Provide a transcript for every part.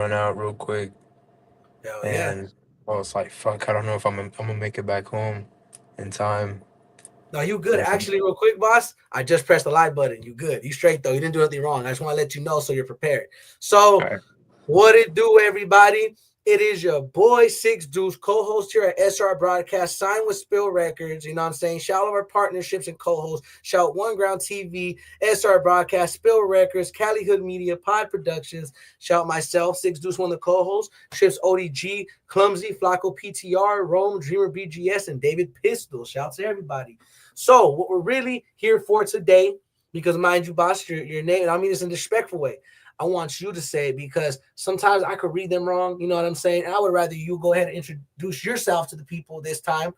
run out real quick, Hell yeah. and I was like, "Fuck, I don't know if I'm gonna make it back home in time." No, you good. And Actually, real quick, boss. I just pressed the like button. You good. You straight though. You didn't do anything wrong. I just want to let you know so you're prepared. So I, what it do, everybody? It is your boy Six Deuce, co-host here at SR Broadcast, signed with Spill Records. You know what I'm saying? Shout out our partnerships and co-hosts. Shout One Ground TV, SR Broadcast, Spill Records, Cali Hood Media, Pod Productions. Shout myself, Six Deuce, one of the co-hosts. Trips ODG, Clumsy, Flacco PTR, Rome, Dreamer BGS, and David Pistol. Shout to everybody. So what we're really here for today, because mind you, boss, your name, and I mean this in a disrespectful way. I want you to say it because sometimes I could read them wrong. You know what I'm saying? And I would rather you go ahead and introduce yourself to the people this time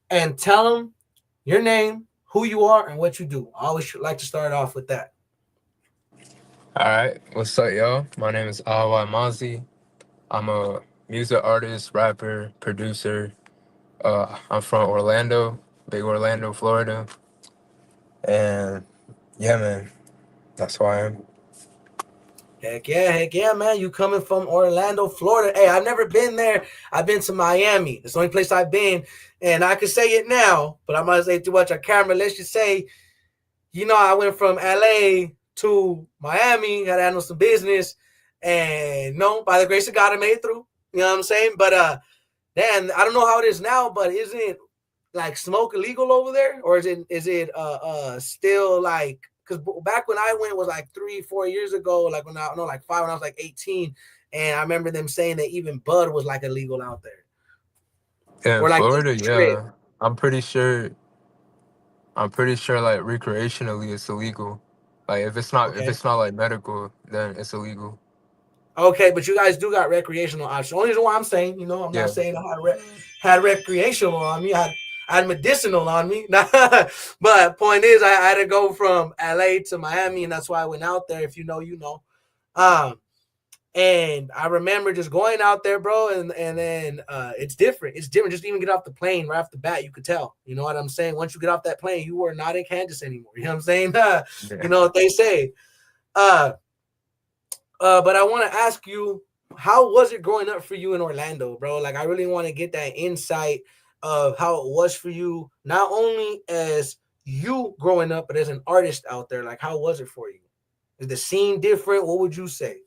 and tell them your name, who you are, and what you do. I always like to start off with that. all right, what's up, y'all? My name is Ilymazzi. I'm a music artist, rapper, producer. I'm from Orlando, big Orlando, Florida, and yeah, man, that's who I am. Heck yeah, man. You coming from Orlando, Florida. Hey, I've never been there. I've been to Miami. It's the only place I've been. And I can say it now, but I'm not say too much on camera. Let's just say, I went from LA to Miami, had to handle some business, and no, by the grace of God, I made it through. You know what I'm saying? But then I don't know how it is now, but isn't it like smoke illegal over there, or is it still like? Because back when I went was like 3-4 years ago, like when I no like five when I was like 18, and I remember them saying that even bud was like illegal out there, Yeah, in or like the Florida, strip. yeah, I'm pretty sure. I'm pretty sure like recreationally it's illegal. Like if Okay. it's not like medical, then it's illegal. Okay, but you guys do got recreational options. Only reason why I'm saying, I'm not Yeah. saying I had recreational on me. I had medicinal on me. But point is, I had to go from LA to Miami, and that's why I went out there. If you know, you know. Um, and I remember just going out there, bro, and then it's different. It's different. Just even get off the plane right off the bat, you could tell. You know what I'm saying? Once you get off that plane, you are not in Kansas anymore. You know what I'm saying? You Yeah. know what they say. Uh, but I want to ask you, how was it growing up for you in Orlando, bro? Like, I really want to get that insight of how it was for you, not only as you growing up, but as an artist out there. Like, how was it for you? Is the scene different? What would you say?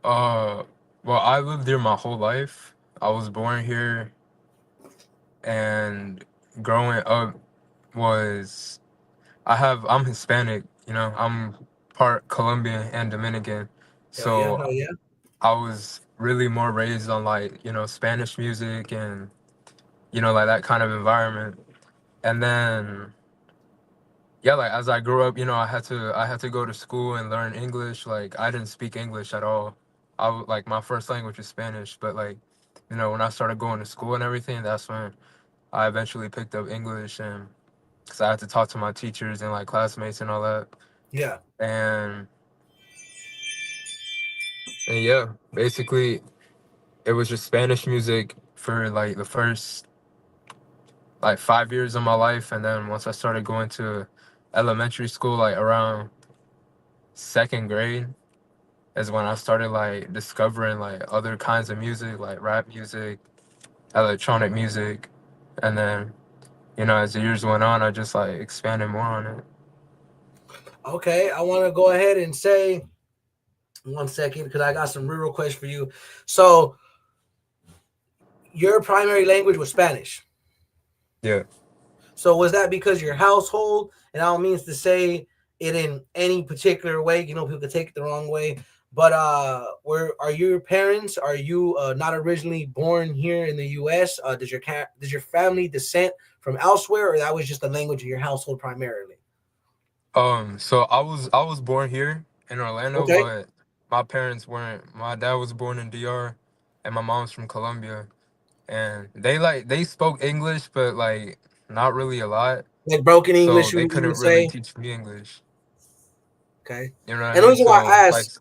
Uh, well, I lived here my whole life. I was born here, and growing up was I'm Hispanic. I'm part Colombian and Dominican, Hell yeah, so hell yeah. I was really more raised on like Spanish music and like that kind of environment. And then yeah, like as I grew up, I had to go to school and learn English. Like I didn't speak English at all. Like my first language is Spanish, but like when I started going to school and everything, that's when I eventually picked up English, and because I had to talk to my teachers and like classmates and all that. Yeah. And yeah, basically it was just Spanish music for like the first like 5 years of my life, and then once I started going to elementary school, like around second grade, is when I started like discovering like other kinds of music, like rap music, electronic music, and then as the years went on, I just like expanded more on it. Okay, I want to go ahead and say 1 second because I got some real questions for you. So, your primary language was Spanish. Yeah. So was that because your household? And I don't mean to say it in any particular way. People could take it the wrong way. But where are your parents? Are you not originally born here in the U.S.? Does your family descent from elsewhere, or that was just the language of your household primarily? So I was born here in Orlando, Okay, but my parents weren't. My dad was born in DR, and my mom's from Colombia, and they spoke English, but like not really a lot. like broken So English, they you couldn't would really say. teach me English. Okay, You know what I and the mean? reason why So I like asked.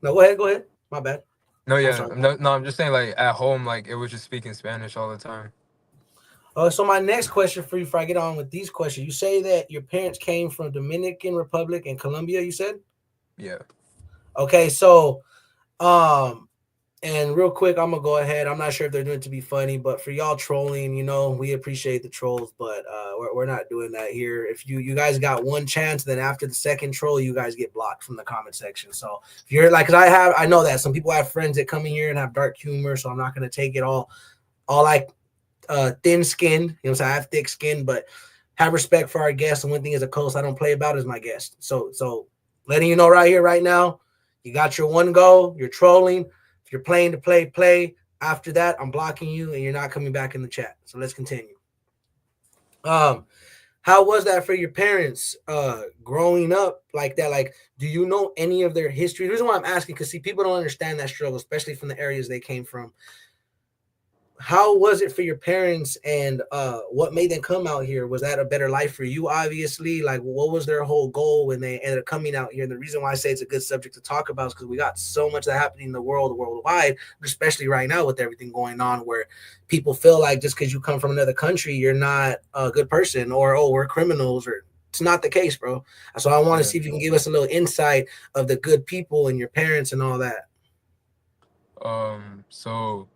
No, go ahead. Go ahead. My bad. no, I'm yeah, sorry. no, no. I'm just saying like at home, like it was just speaking Spanish all the time. So my next question for you, before I get on with these questions, you say that your parents came from Dominican Republic and Colombia. You said. Yeah. Okay, so Um, and real quick, I'm gonna go ahead. I'm not sure if they're doing it to be funny, but for y'all trolling, we appreciate the trolls, but we're not doing that here. If you guys got one chance, then after the second troll, you guys get blocked from the comment section. So if you're like, cause I know that some people have friends that come in here and have dark humor, so I'm not gonna take it all like thin skinned. So I have thick skin, but have respect for our guests. And one thing as a host, I don't play about is my guest. So letting you know right here, right now, you got your one go. You're trolling. If you're playing to play, play. After that, I'm blocking you, and you're not coming back in the chat. So let's continue. Um, how was that for your parents growing up like that? Like, do you know any of their history? The reason why I'm asking, because see, people don't understand that struggle, especially from the areas they came from. How was it for your parents, and what made them come out here? Was that a better life for you? Obviously, like, what was their whole goal when they ended up coming out here? And the reason why I say it's a good subject to talk about is because we got so much that happening in the world worldwide, especially right now with everything going on, where people feel like just because you come from another country you're not a good person, or oh, we're criminals, or it's not the case, bro. So I want to Yeah. see if you can give us a little insight of the good people and your parents and all that. So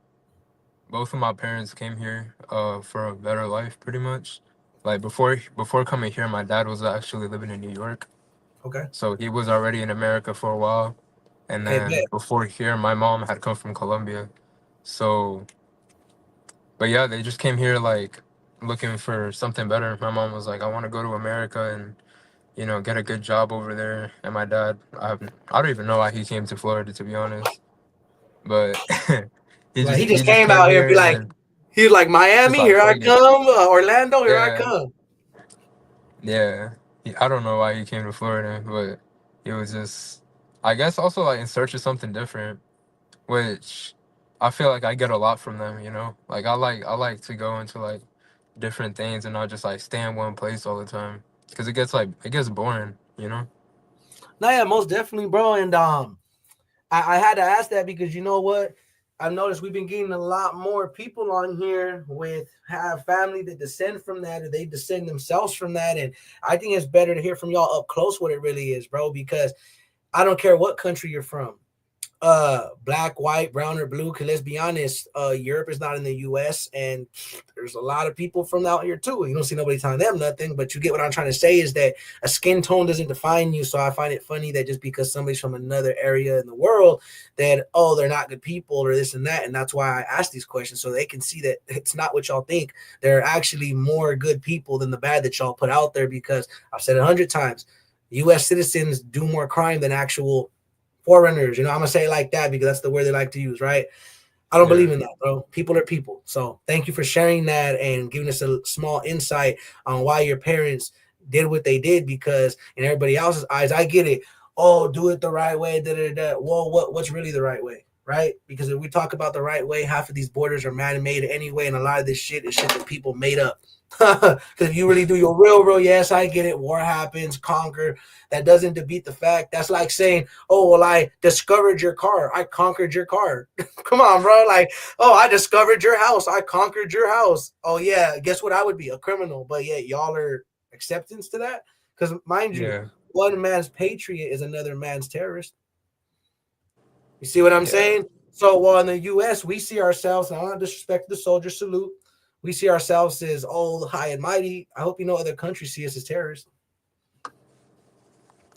both of my parents came here for a better life, pretty much. Like before coming here, my dad was actually living in New York, Okay. so he was already in America for a while. And Okay, then bet. before here, my mom had come from Colombia. So, but yeah, they just came here like looking for something better. My mom was like, "I want to go to America and get a good job over there." And my dad, I don't even know why he came to Florida, to be honest, but he Like, he just he just just came came out here and here be and like, then he was like, just Miami, like here I fuck it. come. Orlando, here I Yeah, come. yeah. I don't know why he came to Florida, but he was just, I guess, also like in search of something different, which I feel like I get a lot from them. Like I like to go into like different things and not just like stay in one place all the time because it gets boring. No, yeah, most definitely, bro. And I had to ask that because you know what? I've noticed we've been getting a lot more people on here with have family that descend from that, or they descend themselves from that. And I think it's better to hear from y'all up close what it really is, bro, because I don't care what country you're from, black, white, brown, or blue. Because let's be honest, Europe is not in the US, and there's a lot of people from out here too. You don't see nobody telling them nothing, but you get what I'm trying to say is that a skin tone doesn't define you. So I find it funny that just because somebody's from another area in the world, that oh, they're not good people or this and that. And that's why I ask these questions, so they can see that it's not what y'all think. There are actually more good people than the bad that y'all put out there, because I've said it 100 times, US citizens do more crime than actual foreigners. I'm gonna say it like that because that's the word they like to use, right? I don't Yeah, believe in that, bro. People are people. So thank you for sharing that and giving us a small insight on why your parents did what they did. Because in everybody else's eyes, I get it. Oh, do it the right way. Da, da, da. Well, what's really the right way, right? Because if we talk about the right way, half of these borders are man-made anyway, and a lot of this shit is shit that people made up. Because if you really do your real, yes, I get it. War happens, conquer. That doesn't defeat the fact. That's like saying, oh, well, I discovered your car. I conquered your car. Come on, bro. Like, oh, I discovered your house. I conquered your house. Oh, yeah. Guess what? I would be a criminal. But yeah, y'all are acceptance to that. Because mind you, yeah, one man's patriot is another man's terrorist. You see what I'm yeah, saying? So while in the US, we see ourselves, and I don't disrespect the soldier salute, we see ourselves as old, high, and mighty. I hope you know other countries see us as terrorists.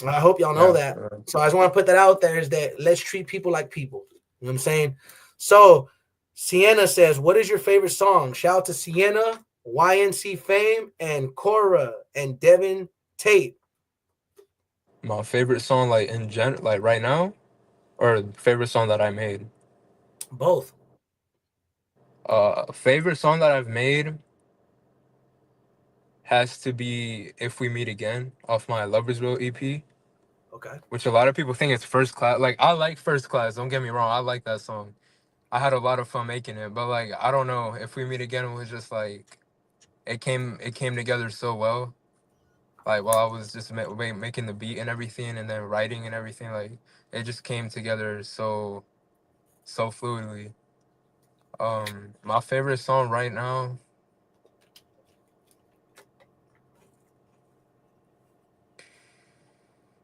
I hope y'all know yeah. that. So I just want to put that out there, is that let's treat people like people. You know what I'm saying? So Sienna says, what is your favorite song? Shout out to Sienna, YNC Fame, and Cora and Devin Tate. My favorite song, like like right now, or favorite song that I made. Both. Favorite song that I've made has to be "If We Meet Again" off my Loversville EP, Okay. which a lot of people think it's First Class. Like I like First Class. Don't get me wrong. I like that song. I had a lot of fun making it, but like I don't know. "If We Meet Again" was just like it came together so well. Like while I was just making the beat and everything, and then writing and everything, like it just came together so fluidly. My favorite song right now,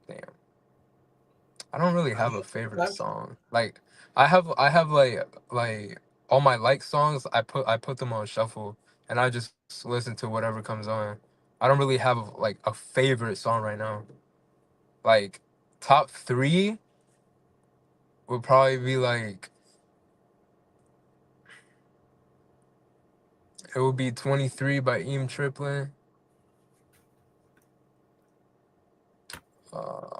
damn, I don't really have a favorite Okay. song. Like I have like all my like songs. I put them on shuffle, and I just listen to whatever comes on. I don't really have like a favorite song right now. Like top three would probably be like it would be 23 by Eam Triplin. Uh,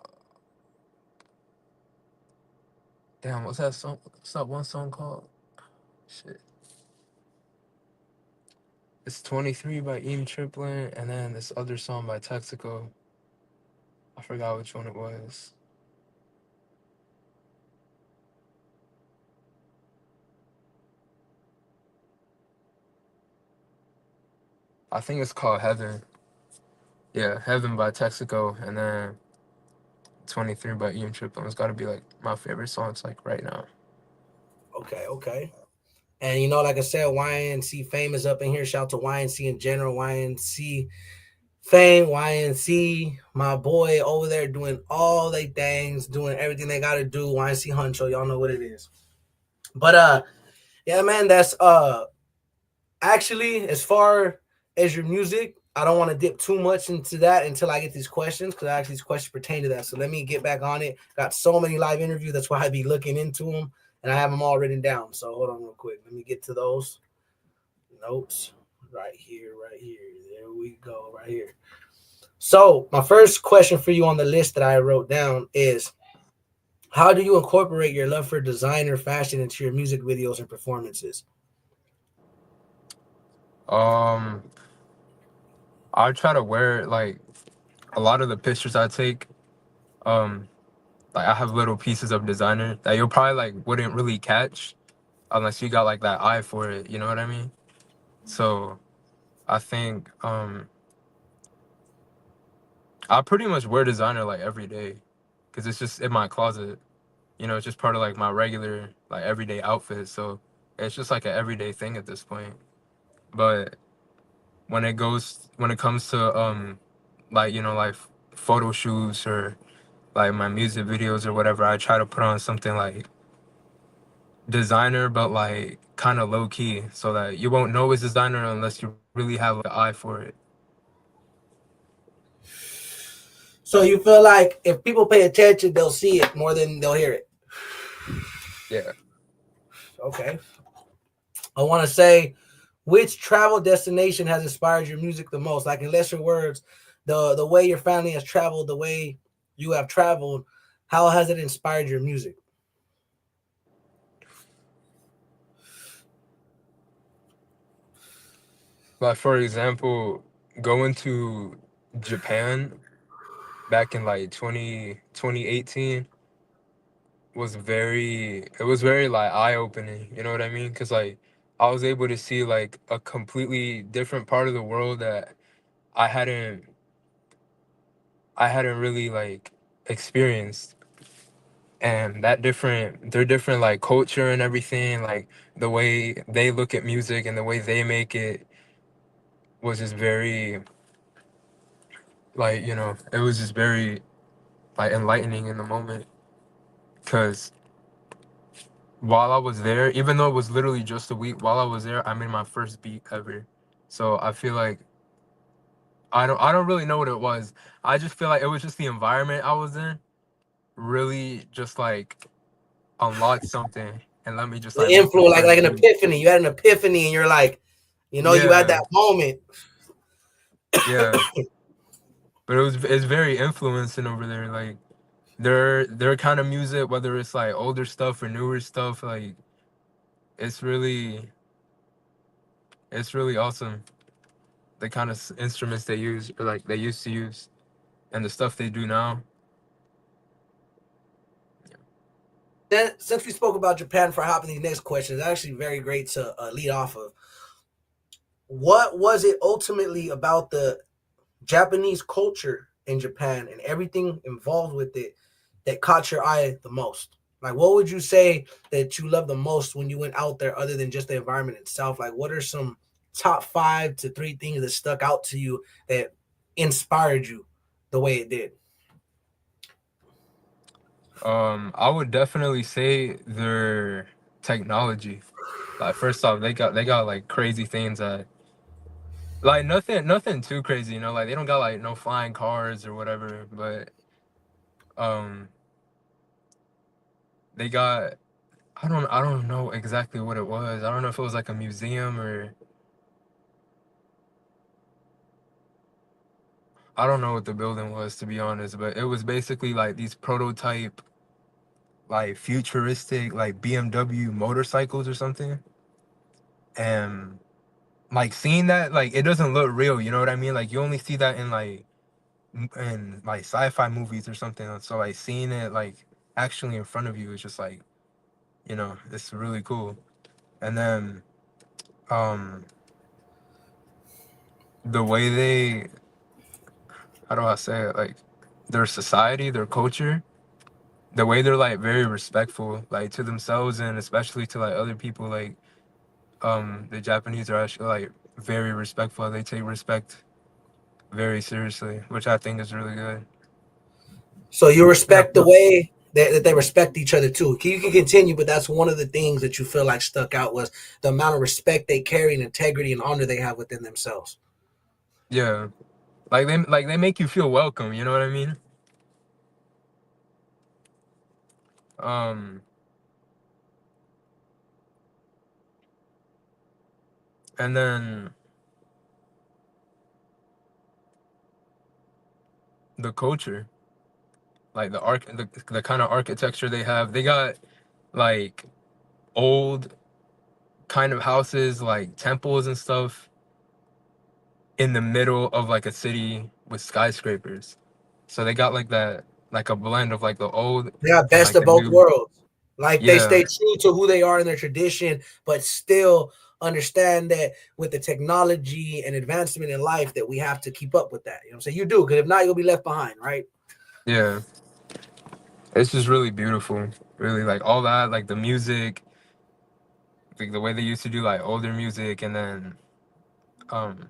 damn, what's that song? What's that one song called? Shit, it's 23 by Eam Triplin, and then this other song by Texaco. I forgot which one it was. I think it's called Heaven. Yeah, Heaven by Texaco, and then 23 by Ian Triplin. It's got to be like my favorite songs like right now. Okay, okay. And like I said, YNC Fame is up in here. Shout out to YNC in general, YNC Fame, YNC, my boy over there doing all they things, doing everything they gotta do. YNC Huncho, y'all know what it is. But yeah, man, that's actually as far as your music, I don't want to dip too much into that until I get these questions because actually these questions pertain to that. So let me get back on it. Got so many live interviews. That's why I be looking into them and I have them all written down. So hold on real quick. Let me get to those notes right here, right here. There we go, right here. So my first question for you on the list that I wrote down is how do you incorporate your love for designer fashion into your music videos and performances? Um, I try to wear like a lot of the pictures I take. Um, like I have little pieces of designer that you'll probably like wouldn't really catch unless you got like that eye for it. You know what I mean? So I think I pretty much wear designer like every day because it's just in my closet. It's just part of like my regular like everyday outfit. So it's just like an everyday thing at this point. But when it comes to like like photo shoots or like my music videos or whatever, I try to put on something like designer but like kind of low key so that you won't know it's designer unless you really have like, an eye for it. So you feel like if people pay attention, they'll see it more than they'll hear it. Yeah. Okay. I want to say, which travel destination has inspired your music the most? Like in lesser words, the way your family has traveled, the way you have traveled, how has it inspired your music? Like for example, going to Japan back in like 2018 was very like eye opening, you know what I mean? Cuz like I was able to see like a completely different part of the world that I hadn't I hadn't really like experienced, and that different their different like culture and everything, like the way they look at music and the way they make it was just very like it was just very like enlightening in the moment because while I was there, even though it was literally just a week, while I was there, I made my first beat ever. So I feel like I don't really know what it was. I just feel like it was just the environment I was in really just like unlocked something and let me just The like make the influence, like first an beat. epiphany. You had an epiphany, and you're like, you had Yeah, that moment. yeah. But it's very influencing over there. Like their kind of music, whether it's like older stuff or newer stuff, like it's really it's really awesome. The kind of instruments they use or like they used to use and the stuff they do now. Then, since we spoke about Japan for hopping these next questions, it's actually very great to lead off of. What was it ultimately about the Japanese culture in Japan and everything involved with it that caught your eye the most? Like, what would you say that you love the most when you went out there, other than just the environment itself? Like, what are some top 5 to 3 things that stuck out to you that inspired you the way it did? I would definitely say their technology. Like first off, they got like crazy things that like nothing too crazy, you know, like they don't got like no flying cars or whatever, but um they got I don't know exactly what it was. I don't know if it was like a museum or I don't know what the building was to be honest, but it was basically like these prototype like futuristic like BMW motorcycles or something. And like seeing that like it doesn't look real, you know what I mean? Like you only see that in like sci-fi movies or something. So like seeing it like actually in front of you is just like, you know, it's really cool. And then um the way they how do I say it? Like their society, their culture, the way they're like very respectful, like to themselves and especially to like other people, like the Japanese are actually like very respectful. They take respect very seriously, which I think is really good. So you Yeah, respect the way that they respect each other too. You can continue, but that's one of the things that you feel like stuck out was the amount of respect they carry and integrity and honor they have within themselves. yeah. Like they make you feel welcome, you know what I mean? Um and then the culture, like the kind of architecture they have. They got like old kind of houses, like temples and stuff in the middle of like a city with skyscrapers. So they got like that like a blend of like the old They got and best like of the both new. worlds. Like they Yeah. stay true to who they are in their tradition, but still understand that with the technology and advancement in life that we have to keep up with that. You know what I'm saying? You do, because if not, you'll be left behind, right? Yeah. It's just really beautiful. Really like all that, like the music, like the way they used to do like older music and then um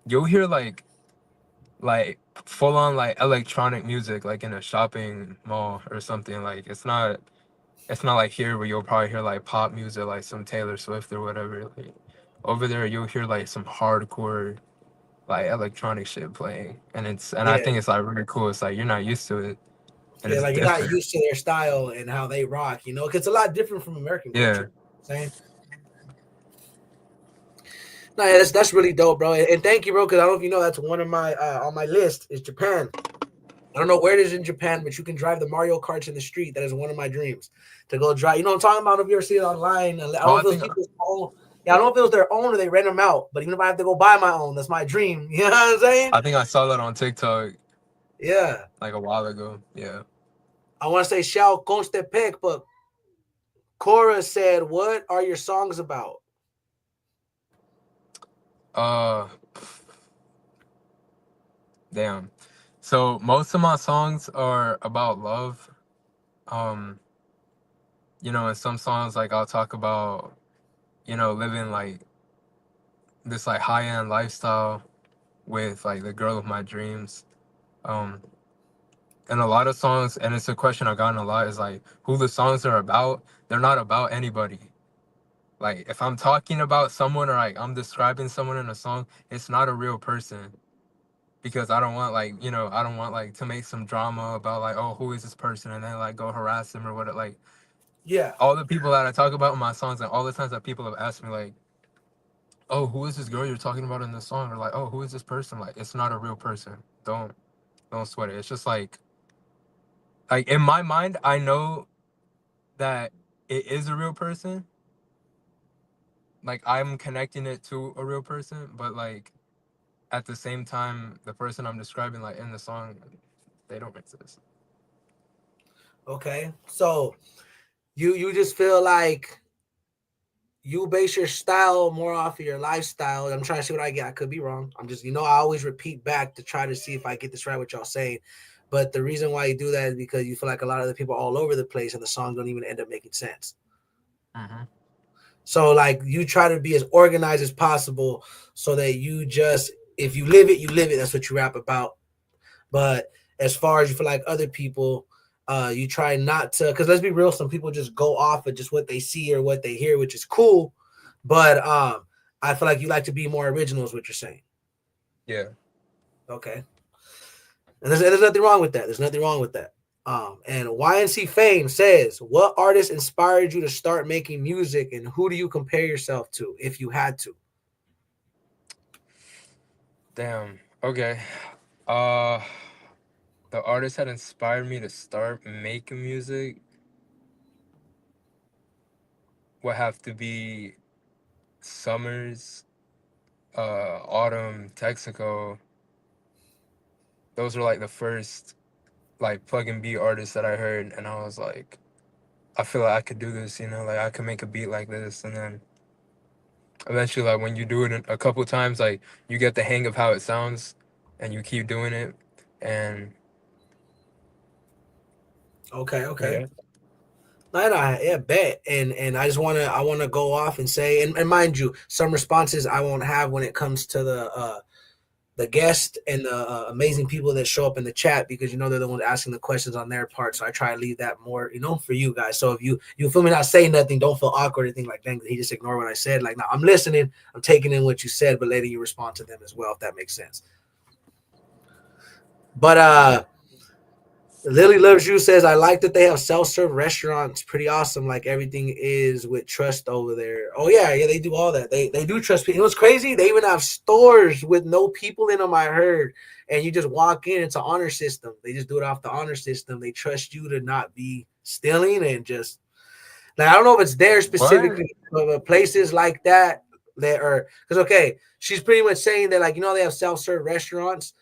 you'll hear like full on like electronic music like in a shopping mall or something. Like it's not like here where you'll probably hear like pop music like some Taylor Swift or whatever. Like over there you'll hear like some hardcore like electronic shit playing. And I Yeah. think it's like really cool. It's like you're not used to it and Yeah, it's like you're not different. used to their style and how they rock, you know, because it's a lot different from American culture. Yeah. You know what I'm saying, no, yeah, that's really dope, bro. And thank you, bro, because I don't know if you know that's one of my on my list is Japan. I don't know where it is in Japan, but you can drive the Mario Karts in the street. That is one of my dreams to go drive. You know what I'm talking about? If you ever see it online, I don't Oh, know if it was people's own. Yeah, I don't know if it was their own or they rent them out. But even if I have to go buy my own, that's my dream. You know what I'm saying? I think I saw that on TikTok Yeah. like a while ago. Yeah. I want to say Shao Constepec, but Cora said, "What are your songs about?" Uh Damn. So most of my songs are about love. Um, and some songs like I'll talk about, living like this like high end lifestyle with like the girl of my dreams. Um, and a lot of songs, and it's a question I've gotten a lot is like who the songs are about. They're not about anybody. Like if I'm talking about someone or like I'm describing someone in a song, it's not a real person because I don't want like I don't want like to make some drama about like oh who is this person and then like go harass them or what like Yeah. all the people that I talk about in my songs and all the times that people have asked me like oh who is this girl you're talking about in this song or like oh who is this person, like it's not a real person. Don't sweat it. It's just like in my mind I know that it is a real person, like I'm connecting it to a real person, but like at the same time the person I'm describing like in the song, they don't exist. Okay. So you just feel like you base your style more off of your lifestyle. I'm trying to see what I get. I could be wrong. I'm just, I always repeat back to try to see if I get this right, what y'all saying. But the reason why you do that is because you feel like a lot of the people are all over the place and the songs don't even end up making sense. Hmm. So like you try to be as organized as possible so that you just, if you live it, you live it. That's what you rap about. But as far as you feel like other people, You try not to, because let's be real, some people just go off of just what they see or what they hear, which is cool. But I feel like you like to be more original, is what you're saying. Yeah. Okay. And there's nothing wrong with that. There's nothing wrong with that. And YNC Fame says, what artist inspired you to start making music, and who do you compare yourself to if you had to? Damn. Okay. Uh, the artist that inspired me to start making music would have to be Summers, Autumn, Texaco. Those were like the first like plug and beat artists that I heard, and I was like, I feel like I could do this, like I could make a beat like this, and then eventually, like when you do it a couple times, like you get the hang of how it sounds, and you keep doing it, and Okay, okay. yeah, No, no, yeah, bet. And I wanna go off and say, and mind you, some responses I won't have when it comes to the guest and the amazing people that show up in the chat, because they're the ones asking the questions on their part. So I try to leave that more, for you guys. So if you feel me not saying nothing, don't feel awkward or anything like that. He just ignored what I said. Like, no, I'm listening, I'm taking in what you said, but letting you respond to them as well, if that makes sense. But Lily Loves You says, I like that they have self-serve restaurants. Pretty awesome. Like everything is with trust over there. Oh yeah, yeah, they do all that. They do trust people. You know what's crazy? They even have stores with no people in them, I heard. And you just walk in, it's an honor system. They just do it off the honor system. They trust you to not be stealing, and just like, I don't know if it's there what? specifically, but places like that are, because okay, she's pretty much saying that, like, they have self-serve restaurants.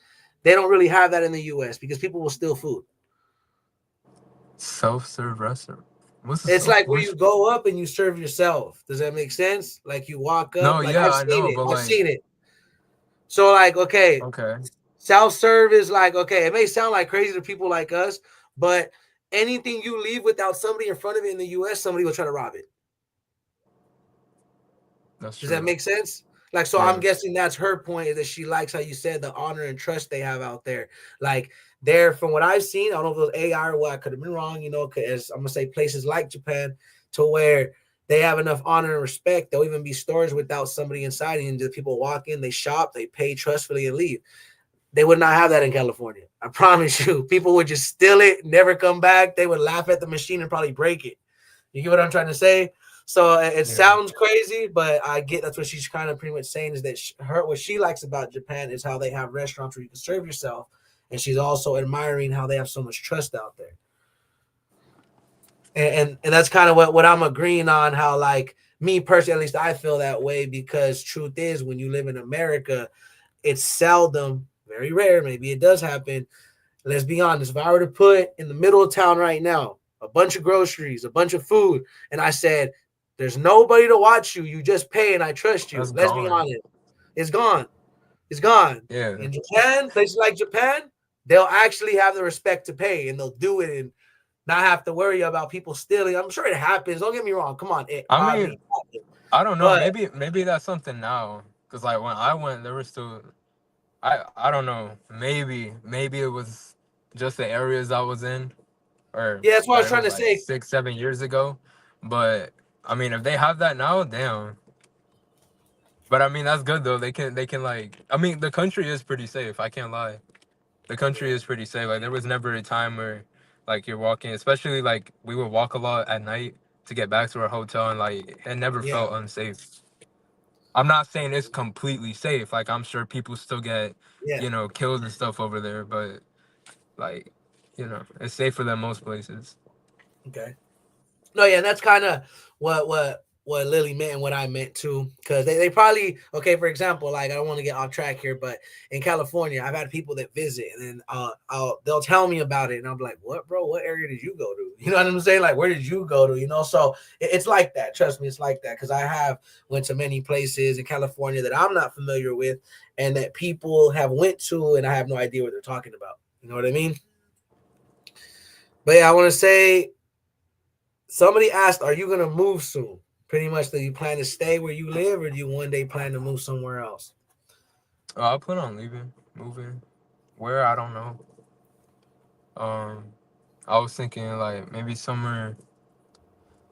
They don't really have that in the US because people will steal food. Self-serve restaurant? What's the It's self? like where What's you go up and you serve yourself. Does that make sense? Like you walk up, no? like Yeah, I've I seen know, it. but I've like, seen it. So like, okay, okay, self serve is like, okay, it may sound like crazy to people like us, but anything you leave without somebody in front of it in the US, somebody will try to rob it. that's Does that true. make sense? Like, so I'm Yeah, guessing that's her point, is that she likes how you said the honor and trust they have out there. Like, there, from what I've seen, I don't know if it was AI or what, I could have been wrong, because I'm gonna say places like Japan, to where they have enough honor and respect. There'll even be stores without somebody inside, and the people walk in, they shop, they pay trustfully, and leave. They would not have that in California. I promise you. People would just steal it, never come back. They would laugh at the machine and probably break it. You get what I'm trying to say? So it yeah, sounds crazy, but I get that's what she's kind of pretty much saying, is that what she likes about Japan is how they have restaurants where you can serve yourself, and she's also admiring how they have so much trust out there. And that's kind of what I'm agreeing on. How, like, me personally, at least I feel that way, because truth is, when you live in America, it's seldom, very rare, maybe it does happen. Let's be honest. If I were to put in the middle of town right now a bunch of groceries, a bunch of food, and I said, there's nobody to watch you, you just pay and I trust you. that's Let's be gone. honest. It's gone. It's gone. Yeah, In Japan, places like Japan, they'll actually have the respect to pay, and they'll do it and not have to worry about people stealing. I'm sure it happens. Don't get me wrong. Come on. It I probably mean, happens. I don't know. But Maybe that's something now. Cause like when I went, there was still. I don't know. Maybe it was just the areas I was in, or yeah, that's what I that was it trying was to like say. 6 7 years ago. But I mean, if they have that now, damn. But I mean, that's good though. They can like. I mean, the country is pretty safe. I can't lie. The country Yeah. is pretty safe. Like there was never a time where, like you're walking, especially like we would walk a lot at night to get back to our hotel, and like it never Yeah. felt unsafe. I'm not saying it's completely safe. Like I'm sure people still get, Yeah. killed and stuff over there, but like, it's safer than most places. Okay. No, yeah, and that's kind of what Lily meant and what I meant too. Because they probably, okay, for example, like, I don't want to get off track here, but in California, I've had people that visit, and then they'll tell me about it, and I'm like, what, bro? What area did you go to? You know what I'm saying? Like, where did you go to? So it's like that. Trust me, it's like that, because I have went to many places in California that I'm not familiar with, and that people have went to, and I have no idea what they're talking about. You know what I mean? But yeah, I want to say, somebody asked, "Are you gonna move soon?" Pretty much, do you plan to stay where you live, or do you one day plan to move somewhere else? I plan on leaving, moving. Where I don't know. Um, I was thinking like maybe somewhere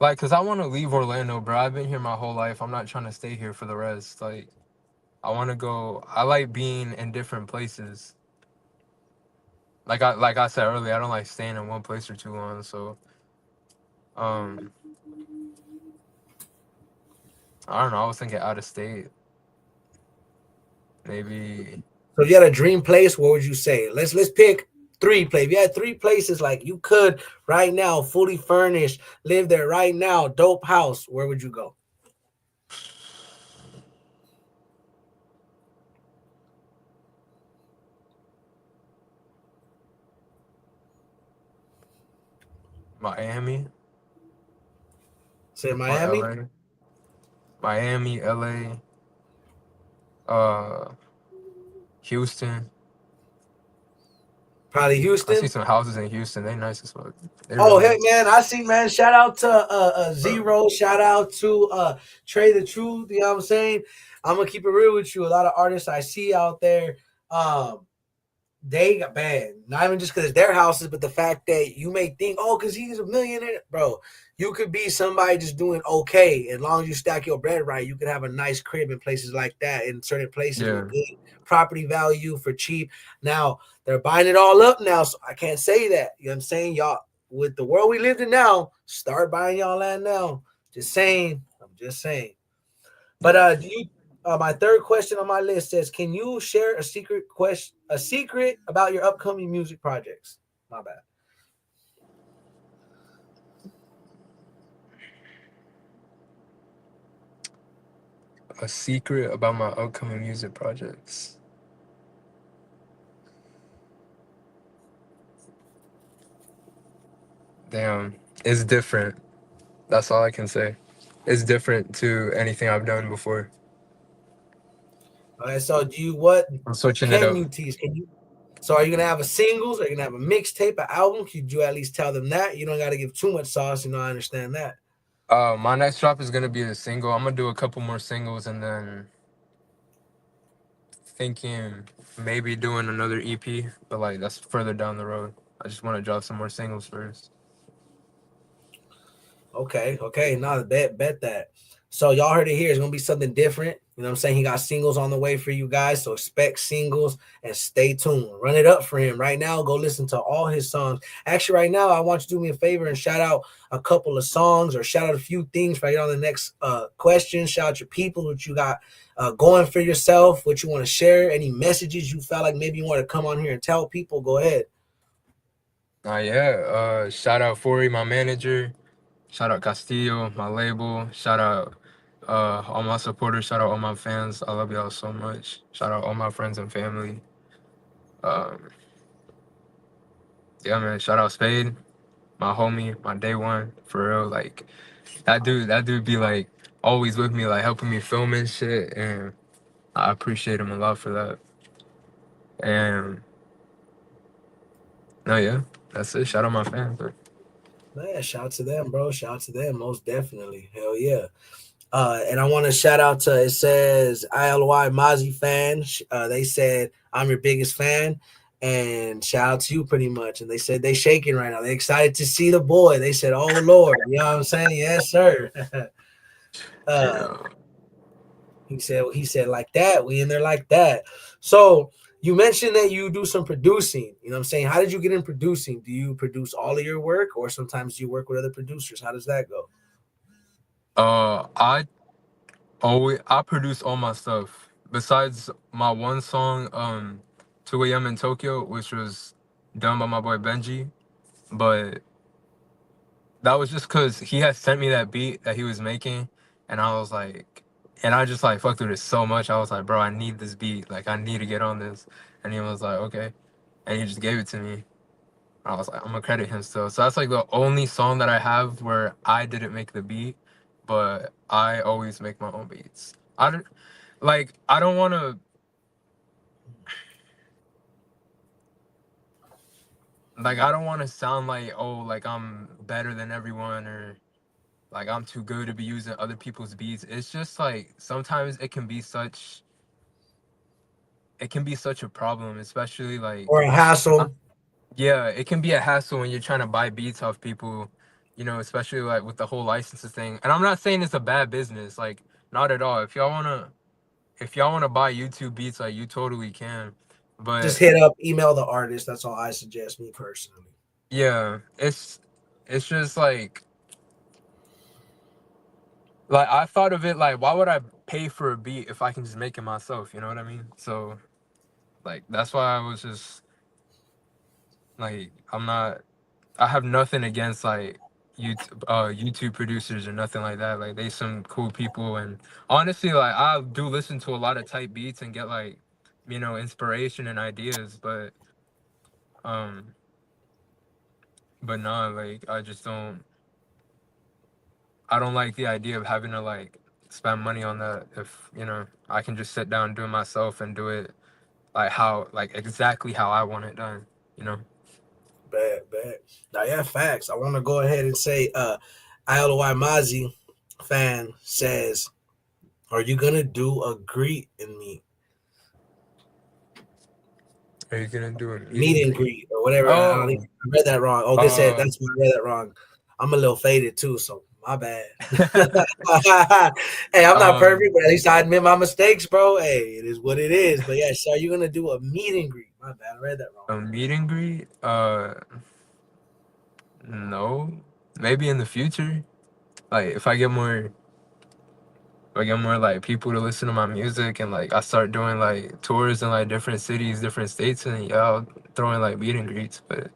like, cause I want to leave Orlando, bro. I've been here my whole life. I'm not trying to stay here for the rest. Like, I want to go. I like being in different places. Like I said earlier, I don't like staying in one place for too long. So, um, I don't know. I was thinking out of state, maybe. So if you had a dream place, what would you say? Let's pick three places. If you had three places like you could right now, fully furnished, live there right now, dope house, where would you go? Miami Say or Miami? LA. Miami, LA, uh, Houston. Probably I see Houston. some houses in Houston. They nice as fuck. They real Oh heck, nice. man! I see, man. Shout out to Zero. Shout out to Trey the Truth. You know what I'm saying? I'm gonna keep it real with you. A lot of artists I see out there, um, they got bad. Not even just because it's their houses, but the fact that you may think, oh, because he's a millionaire, bro. You could be somebody just doing okay. As long as you stack your bread right, you could have a nice crib in places like that, in certain places Yeah, with good property value for cheap. Now they're buying it all up now, so I can't say that. You know what I'm saying? Y'all, with the world we live in now, start buying y'all land now. Just saying. I'm just saying. But yeah. do you? My third question on my list says, "Can you share a secret about your upcoming music projects?" My bad. A secret about my upcoming music projects. Damn, it's different. That's all I can say. It's different to anything I've done before. All right. So, do you what I'm switching it can up. you tease? Can you? So, are you gonna have a singles? Are you gonna have a mixtape, an album? Could you at least tell them that? You don't got to give too much sauce. You know, I understand that. My next drop is gonna be a single. I'm gonna do a couple more singles and then thinking maybe doing another EP, but like that's further down the road. I just want to drop some more singles first. Okay, okay. Now bet that. So y'all heard it here. It's gonna be something different. You know what I'm saying? He got singles on the way for you guys. So expect singles and stay tuned. Run it up for him right now. Go listen to all his songs. Actually, right now, I want you to do me a favor and shout out a couple of songs or shout out a few things for you on the next question. Shout out your people, what you got going for yourself, what you want to share, any messages you felt like maybe you want to come on here and tell people. Go ahead. Yeah. Shout out Fori, my manager. Shout out Castillo, my label. Shout out all my supporters. Shout out all my fans. I love y'all so much. Shout out all my friends and family. Um, yeah, man. Shout out Spade, my homie, my day one, for real. Like that dude be like always with me, like helping me film and shit, and I appreciate him a lot for that. And no, yeah, that's it. Shout out my fans. Bro. Man, shout out to them, bro. Shout out to them, most definitely. Hell yeah. And I want to shout out to it says Ilymazzi fan. They said I'm your biggest fan, and shout out to you pretty much. And they said they shaking right now. They excited to see the boy. They said, "Oh Lord," you know what I'm saying? Yes, sir. uh, Yeah. he said like that. We in there like that. So you mentioned that you do some producing. You know what I'm saying? How did you get in producing? Do you produce all of your work, or sometimes you work with other producers? How does that go? I produce all my stuff besides my one song, 2 a.m. in Tokyo, which was done by my boy Benji. But that was just because he had sent me that beat that he was making, and I was like, and I just like fucked with it so much. I was like, bro, I need this beat. Like, I need to get on this. And he was like, okay, and he just gave it to me. I was like, I'm gonna credit him still. So that's like the only song that I have where I didn't make the beat, but I always make my own beats. I don't want to I don't want to sound like, oh, like I'm better than everyone, or like I'm too good to be using other people's beats. It's just like sometimes it can be such a problem, especially Or like a uh, hassle? Yeah, it can be a hassle when you're trying to buy beats off people, especially like with the whole licenses thing. And I'm not saying it's a bad business, like not at all. If y'all wanna buy YouTube beats, like you totally can. Just But hit up, email the artist. That's all I suggest, me personally. yeah, it's just like I thought of it like why would I pay for a beat if I can just make it myself, you know what I mean? So like that's why I was just like I have nothing against like YouTube producers or nothing like that. Like they some cool people, and honestly like I do listen to a lot of type beats and get like inspiration and ideas, um but nah, like I don't like the idea of having to like spend money on that if I can just sit down and do it myself and do it like exactly how I want it done, you know. Bad, bad. Now, yeah, facts. I want to go ahead and say, Ilymazzi fan says, "Are you gonna do a greet in me, Are you gonna do a meet meet and and greet? greet or whatever?" I think Oh, I read that wrong. Oh, good said uh that's why I read that wrong. I'm a little faded too, so my bad. Hey, I'm not um perfect, but at least I admit my mistakes, bro. Hey, it is what it is. But yeah, so are you gonna do a meet and greet? My bad, I read that wrong. a meet and greet, no, maybe in the future, like if I get more like people to listen to my music, and like I start doing like tours in like different cities, different states, and yeah, I'll throw in like meet and greets. But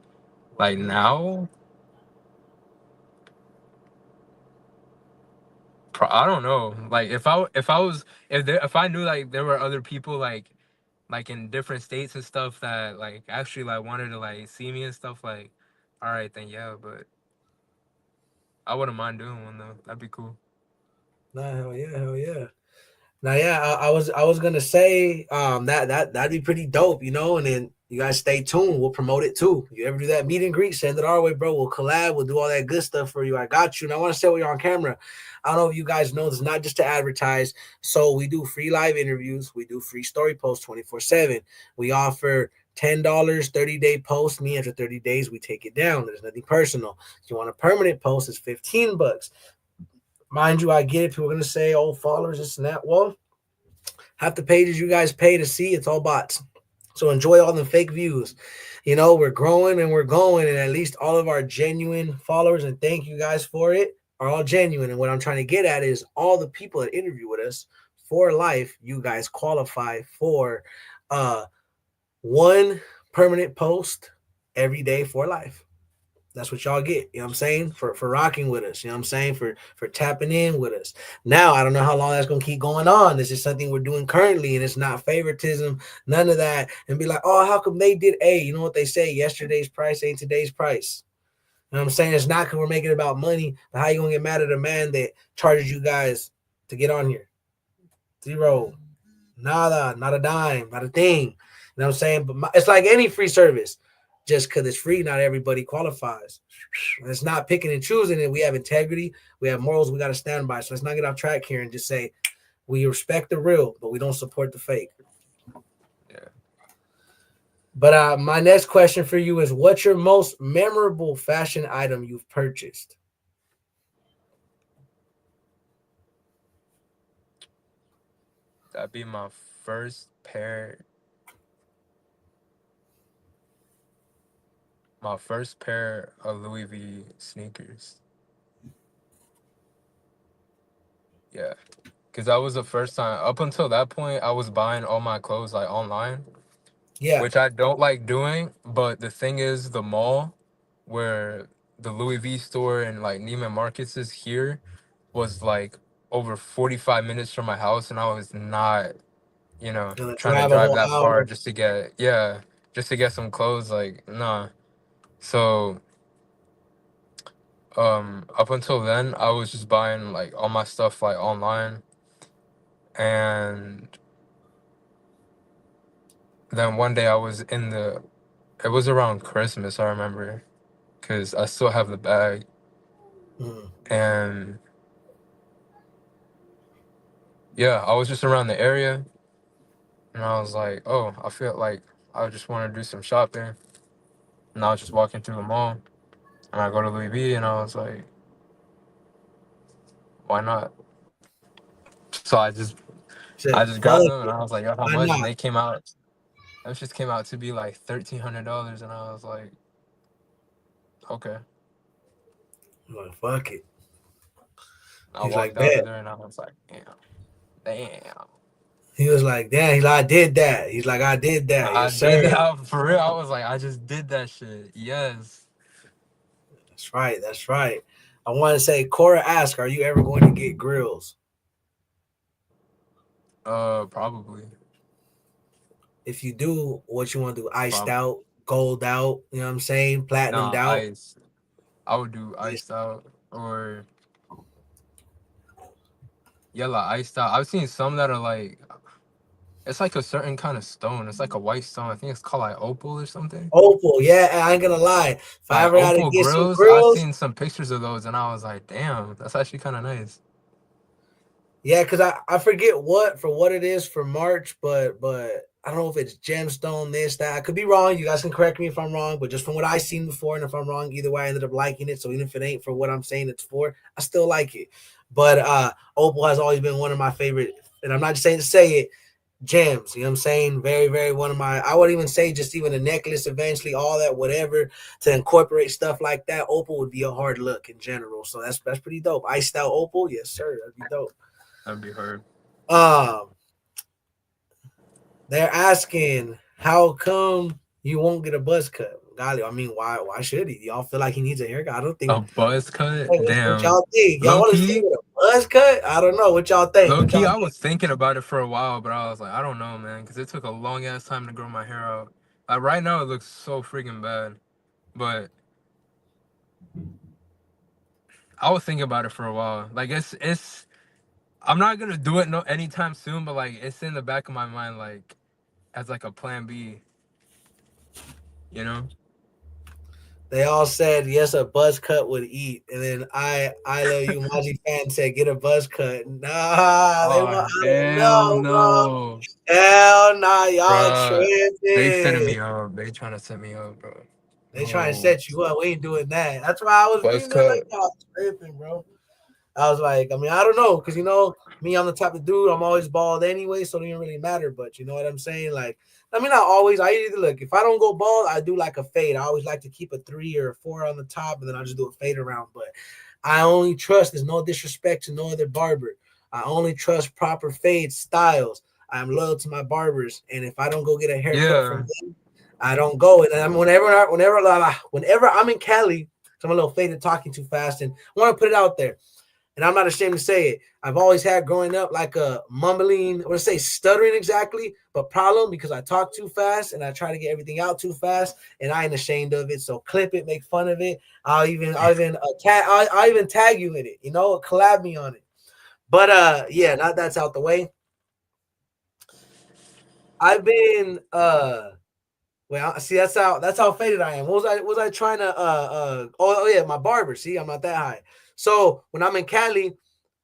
like now, I don't know. Like if I knew like there were other people like in different states and stuff that like actually like wanted to like see me and stuff, like all right then yeah, but I wouldn't mind doing one though. That'd be cool. Nah, hell yeah, hell yeah. Now, yeah, I was gonna say that'd be pretty dope, and then you guys stay tuned. We'll promote it too. You ever do that meet and greet? Send it our way, bro. We'll collab. We'll do all that good stuff for you. I got you. And I want to say while you're on camera, I don't know if you guys know this, is not just to advertise. So we do free live interviews. We do free story posts 24/7. We offer $10 30-day post. Me after 30 days, we take it down. There's nothing personal. If you want a permanent post, it's $15. Mind you, I get it. People are gonna say, "Oh, followers, this and that." Well, half the pages you guys pay to see, it's all bots. So enjoy all the fake views. We're growing and we're going, and at least all of our genuine followers, and thank you guys for it, are all genuine. And what I'm trying to get at is all the people that interview with us for life, you guys qualify for uh one permanent post every day for life. That's what y'all get. You know what I'm saying? For rocking with us. You know what I'm saying? For tapping in with us. Now, I don't know how long that's gonna keep going on. This is something we're doing currently, and it's not favoritism, none of that. And be like, oh, how come they did A? You know what they say? Yesterday's price ain't today's price. You know what I'm saying? It's not because we're making it about money, but how you gonna get mad at a man that charges you guys to get on here? Zero. Nada, not a dime, not a thing. You know what I'm saying? But it's like any free service. Just because it's free, not everybody qualifies. And it's not picking and choosing it. We have integrity, we have morals, we got to stand by. So let's not get off track here and just say we respect the real, but we don't support the fake. Yeah, But my next question for you is, what's your most memorable fashion item you've purchased? that'd be my first pair of Louis V sneakers. Yeah, because that was the first time. Up until that point, I was buying all my clothes like online, Yeah, which I don't like doing. But the thing is, the mall where the Louis V store and like Neiman Marcus is here was like over 45 minutes from my house, and I was not, gonna trying to drive a drive whole that far hour. just to get some clothes. Like, nah. So, up until then, I was just buying like all my stuff like online, and then one day it was around Christmas, I remember, because I still have the bag, Mm. and yeah, I was just around the area, and I was like, oh, I feel like I just want to do some shopping. And and I was just walking through the mall, and I go to Louis V, and I was like, why not? So I Said, just fuck grabbed them, and it. I was like, yo, how Why much? And not? they came out. Those just came out to be like $1,300, and I was like, okay. I'm like, fuck it. I He's like, walked out bet. of there, and I was like, damn, damn. He was like, damn. He's like, I did that. He's like, I did that. I Yes, sir. did that for real. I was like, I just did that shit. Yes. That's right. That's right. I want to say, Cora asked, are you ever going to get grills? Probably, If you do, what you want to do? Iced probably. out, gold out, you know what I'm saying? Platinumed Nah, out. ice. I would do Yes. iced out or yellow iced out. I've seen some that are like it's like a certain kind of stone. It's like a white stone. I think it's called like opal or something. Opal. Yeah, I ain't going to lie. If I Like ever had to opal get some grills. I've grills, seen some pictures of those, and I was like, damn, that's actually kind of nice. yeah, because I forget what it is for March, but I don't know if it's gemstone, this, that. I could be wrong. You guys can correct me if I'm wrong, but just from what I seen before, and if I'm wrong, either way, I ended up liking it. So even if it ain't for what I'm saying it's for, I still like it. But opal has always been one of my favorite, and I'm not just saying to say it, gems. You know what I'm saying? Very, very one of my. I would even say just even a necklace, eventually, all that, whatever, to incorporate stuff like that. Opal would be a hard look in general. So that's pretty dope. Iced out opal, yes sir, that'd be dope. That'd be hard. Um, they're asking how come you won't get a buzz cut. Golly, I mean, why should he? Y'all feel like he needs a haircut? I don't think. A buzz cut. Hey, what Damn. y'all think? Y'all Low want to see key. with a buzz cut? I don't know. What y'all think? Low What y'all key. I think? was thinking about it for a while, but I was like, I don't know, man, because it took a long ass time to grow my hair out. Like right now, it looks so freaking bad. But I was thinking about it for a while. Like it's I'm not gonna do it no anytime soon, but like it's in the back of my mind, like as like a plan B, you know? They all said yes, a buzz cut would eat, and then I love you, Maji fan said get a buzz cut. Nah, they Oh want. I don't hell know, bro. no, Hell nah, y'all bro. They setting tripping. me up. They trying to set me up, bro. They trying to No set you up. We ain't doing that. That's why I was buzz reading that like cut. y'all tripping, bro. I was like, I mean, I don't know, because me, I'm the type of dude. I'm always bald anyway, so it didn't really matter. But you know what I'm saying? Like, I mean, not always. I either look if I don't go bald, I do like a fade. I always like to keep a 3 or 4 on the top, and then I just do a fade around. But I only trust. There's no disrespect to no other barber. I only trust proper fade styles. I'm loyal to my barbers, and if I don't go get a haircut from Yeah, them, I don't go. And I'm, whenever I'm in Cali, so I'm a little faded talking too fast, and I want to put it out there and I'm not ashamed to say it. I've always had growing up like a mumbling, or say stuttering exactly, but problem because I talk too fast and I try to get everything out too fast, and I ain't ashamed of it. So clip it, make fun of it. I'll even tag you in it. Collab me on it. But yeah, now that's out the way. I've been well, see that's how faded I am. What was I trying to oh yeah, my barber. See, I'm not that high. So when I'm in Cali,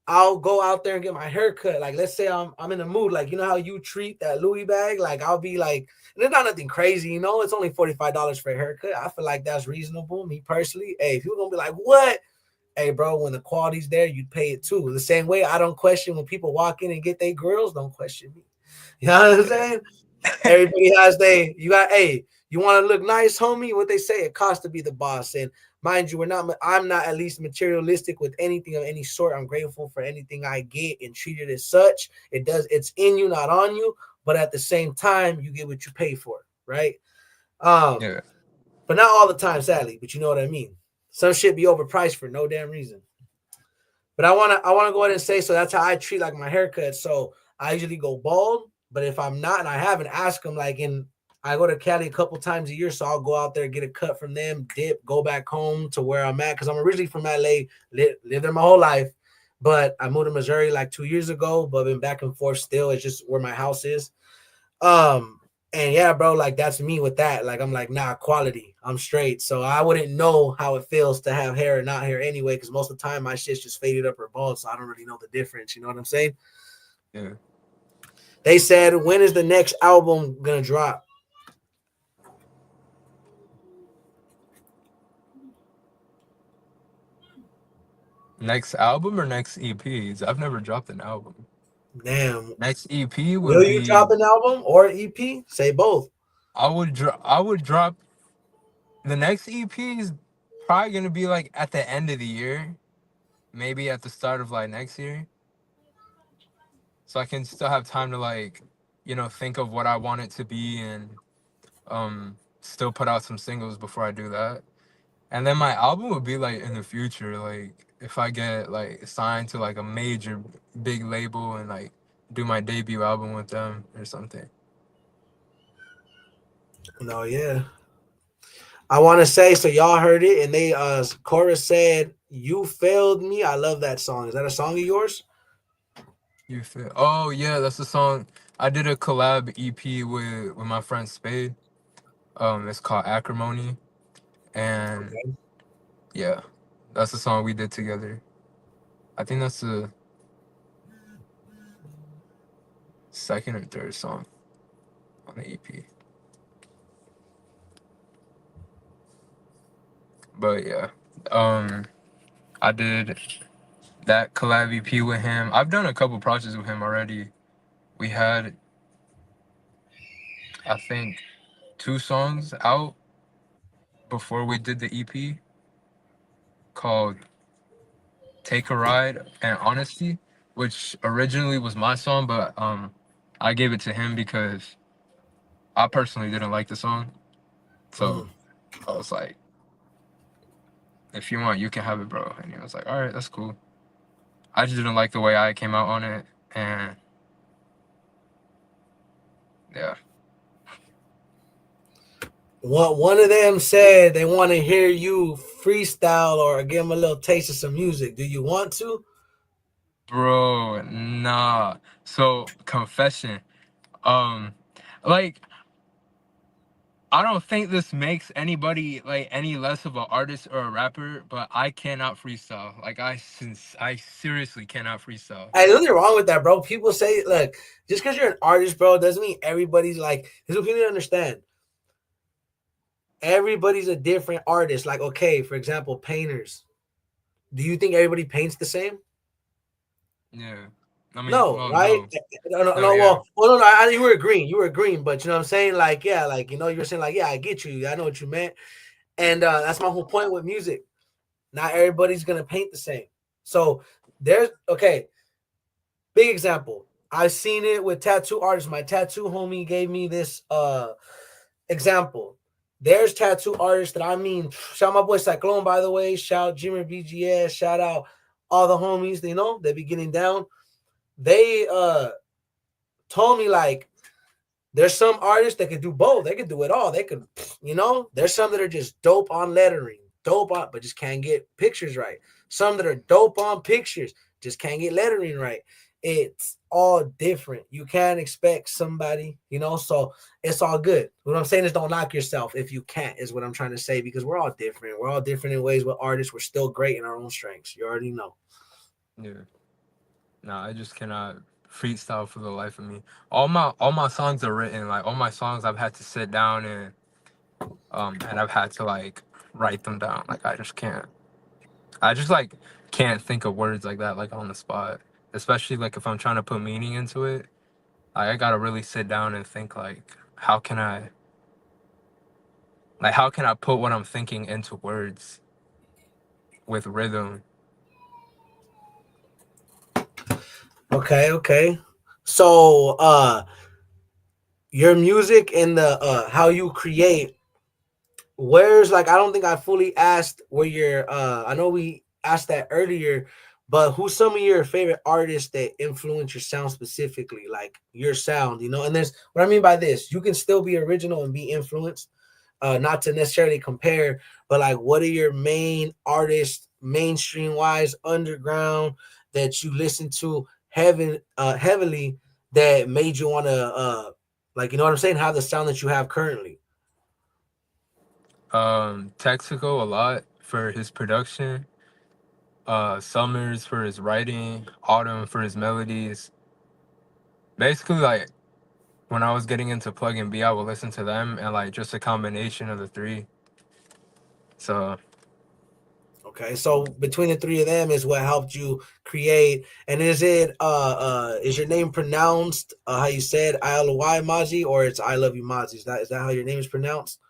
I'll go out there and get my hair cut. Like, let's say I'm in the mood, like you know how you treat that Louis bag. Like, I'll be like, and it's not nothing crazy, It's only $45 for a haircut. I feel like that's reasonable. Me personally, hey, if you're gonna be like, what? Hey, bro, when the quality's there, you pay it too. The same way I don't question when people walk in and get their grills. Don't question me. You know what I'm saying? Everybody has hey, you want to look nice, homie? What they say, it costs to be the boss. And mind you, I'm not at least materialistic with anything of any sort. I'm grateful for anything I get and treat it as such. It's in you, not on you. But at the same time, you get what you pay for, right? Um, yeah, but not all the time, sadly. But you know what I mean. Some shit be overpriced for no damn reason. But I wanna go ahead and say, so that's how I treat like my haircut. So I usually go bald, but if I'm not and I haven't, ask them like in I go to Cali a couple times a year, so I'll go out there, get a cut from them, dip, go back home to where I'm at because I'm originally from LA, lived there my whole life, but I moved to Missouri like 2 years ago, but been back and forth still. It's just where my house is. Um, and yeah, bro, like that's me with that. Like I'm like, nah, quality. I'm straight. So I wouldn't know how it feels to have hair or not hair anyway, because most of the time my shit's just faded up or bald, so I don't really know the difference. You know what I'm saying? yeah. They said, when is the next album gonna drop? Next album or next EPs? I've never dropped an album. Damn. Next EP Will would you drop be an album or EP? Say both. I would drop the next EP is probably gonna be like at the end of the year, maybe at the start of like next year, so I can still have time to like, think of what I want it to be and still put out some singles before I do that. And then my album would be like in the future, like if I get like signed to like a major big label and like do my debut album with them or something. No, yeah. I want to say so. Y'all heard it, and they chorus said, "You failed me." I love that song. Is that a song of yours? You feel? Oh yeah, that's the song. I did a collab EP with my friend Spade. It's called Acrimony, and Okay. yeah, that's the song we did together. I think that's the second or third song on the EP. But yeah, um, I did that collab EP with him. I've done a couple projects with him already. We had, I think, two songs out before we did the EP called "Take a Ride" and "Honesty," which originally was my song, but I gave it to him because I personally didn't like the song. So Mm. I was like, "If you want, you can have it, bro." And he was like, "All right, that's cool." I just didn't like the way I came out on it, and yeah. One of them said they want to hear you freestyle or give them a little taste of some music. Do you want to? Bro, nah. So confession. Um, like I don't think this makes anybody like any less of an artist or a rapper, but I cannot freestyle. Like I seriously cannot freestyle. Hey, there's nothing wrong with that, bro. People say, look, just because you're an artist, bro, doesn't mean everybody's like. This is what people need to understand. Everybody's a different artist. Like, okay, for example, painters. Do you think everybody paints the same? Yeah. I mean, No, well, right? no. No, no, No, no. yeah. Well, no, no. You were agreeing. You were agreeing, but you know what I'm saying? Like, yeah, like you were saying, like, yeah, I get you. I know what you meant, and that's my whole point with music. Not everybody's gonna paint the same. So there's okay. Big example. I've seen it with tattoo artists. My tattoo homie gave me this example. There's tattoo artists that I mean, shout out my boy Cyclone, by the way. Shout Jimmy BGS. Shout out all the homies, they be getting down. They told me like there's some artists that could do both. They could do it all. They could, there's some that are just dope on lettering, dope on, but just can't get pictures right. Some that are dope on pictures, just can't get lettering right. It's all different. You can't expect somebody, so it's all good. What I'm saying is don't knock yourself if you can't, is what I'm trying to say, because we're all different. We're all different in ways with artists. We're still great in our own strengths. You already know. Yeah. No, I just cannot freestyle for the life of me. All my songs are written. Like all my songs I've had to sit down and I've had to like write them down. Like I just can't. I just like can't think of words like that like on the spot. Especially like if I'm trying to put meaning into it. I gotta really sit down and think like how can I put what I'm thinking into words with rhythm? Okay, okay. So your music and the how you create, where's like I don't think I fully asked where your I know we asked that earlier, but who's some of your favorite artists that influence your sound specifically, like your sound, and there's what I mean by this, you can still be original and be influenced, not to necessarily compare, but like what are your main artists, mainstream wise, underground, that you listen to heavily, that made you want to like, you know what I'm saying, have the sound that you have currently. Texaco a lot for his production. Summers for his writing. Autumn for his melodies. Basically, like when I was getting into plug and B, I would listen to them and like just a combination of the three. So Okay, so between the three of them is what helped you create. And is your name pronounced how you said Ilymazzi, or it's I love you Mozzie? Is that how your name is pronounced?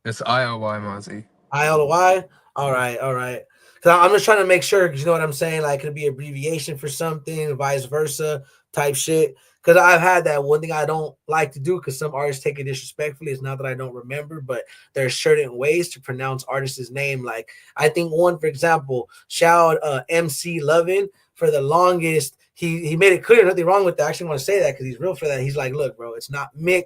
It's Ilymazzi. ILY. All right, all right. Cause I'm just trying to make sure, because you know what I'm saying. Like, could it be abbreviation for something, vice versa, type shit. Because I've had that. One thing I don't like to do, because some artists take it disrespectfully. It's not that I don't remember, but there's certain ways to pronounce artists' name. Like, I think one, for example, shout MC Lovin, for the longest. He made it clear, nothing wrong with that. I actually want to say that because he's real for that. He's like, look, bro, it's not Mick.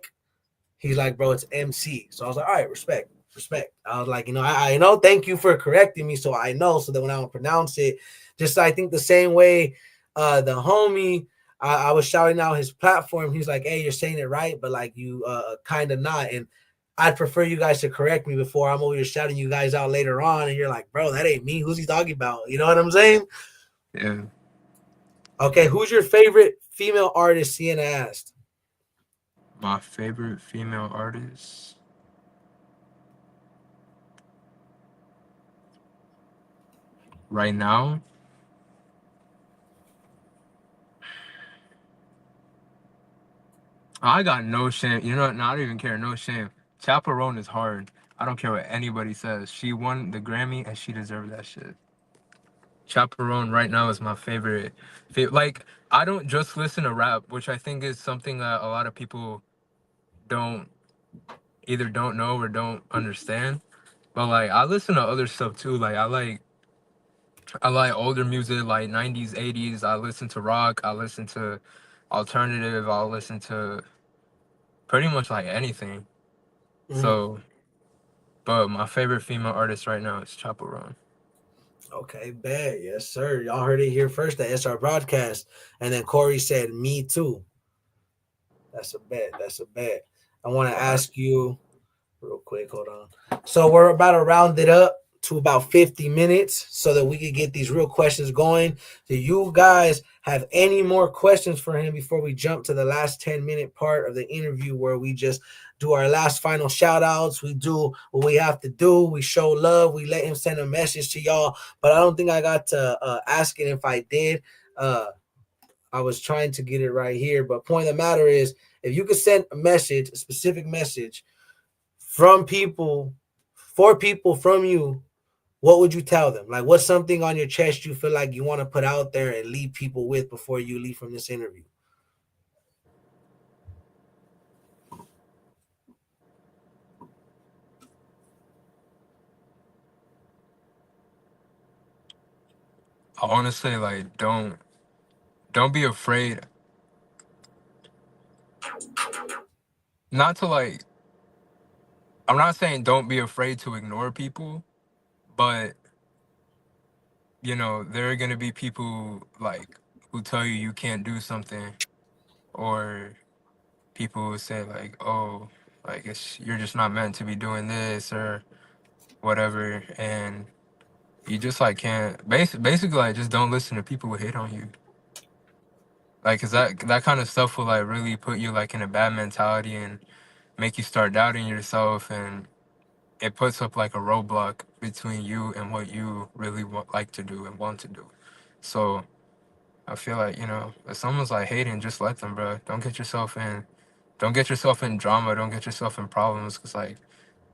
He's like, bro, it's MC. So I was like, all right, respect, respect. I was like, I know, thank you for correcting me, so I know, so that when I don't pronounce it, just I think the same way, the homie, I was shouting out his platform. He's like, hey, you're saying it right, but like you kind of not. And I'd prefer you guys to correct me before I'm over here shouting you guys out later on, and you're like, bro, that ain't me. Who's he talking about? You know what I'm saying? Yeah. Okay, who's your favorite female artist? Sienna asked. My favorite female artist right now, I got no shame. You know what? No, I don't even care. No shame. Chaperone is hard. I don't care what anybody says. She won the Grammy and she deserved that shit. Chaperone right now is my favorite. Like, I don't just listen to rap, which I think is something that a lot of people don't either don't know or don't understand. But like, I listen to other stuff too. Like, I like older music, like 90s, 80s. I listen to rock. I listen to alternative. I'll listen to pretty much like anything. Mhm. So, but my favorite female artist right now is Chaperone. Okay, bad. Yes, sir. Y'all heard it here first at SR Broadcast. And then Corey said, me too. That's a bet. That's a bet. I want to But ask you real quick. Hold on. So we're about to round it up to about 50 minutes so that we can get these real questions going. Do you guys have any more questions for him before we jump to the last 10-minute part of the interview where we just do our last final shout outs? We do what we have to do. We show love. We let him send a message to y'all. But I don't think I got to ask it. If I did, uh, I was trying to get it right here. But point of the matter is, if you could send a message, a specific message from people, for people from you, what would you tell them? Like, what's something on your chest you feel like you want to put out there and leave people with before you leave from this interview? I want to say like don't be afraid not to like I'm not saying don't be afraid to ignore people, but there are going to be people like who tell you you can't do something, or people who say like, "Oh, like you're just not meant to be doing this or whatever." And you just like can't basically like just don't listen to people who hate on you. Like, cause that kind of stuff will like really put you like in a bad mentality and make you start doubting yourself, and it puts up like a roadblock between you and what you really like to do and want to do. So I feel like, if someone's like hating, just let them, bro. Don't get yourself in drama. Don't get yourself in problems, cause like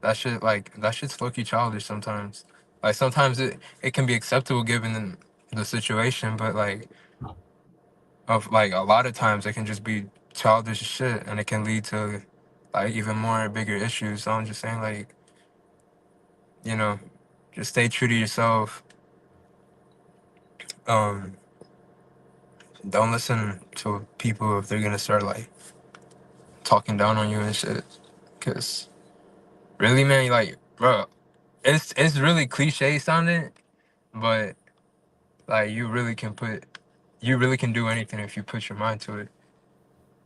that shit's low-key childish sometimes. Like sometimes it can be acceptable given the situation, but like of like a lot of times it can just be childish as shit, and it can lead to like even more bigger issues. So I'm just saying, like, you know, just stay true to yourself. Um, don't listen to people if they're gonna start like talking down on you and shit. Cause really, man, like, bro, it's really cliche sounding, but like you really can do anything if you put your mind to it.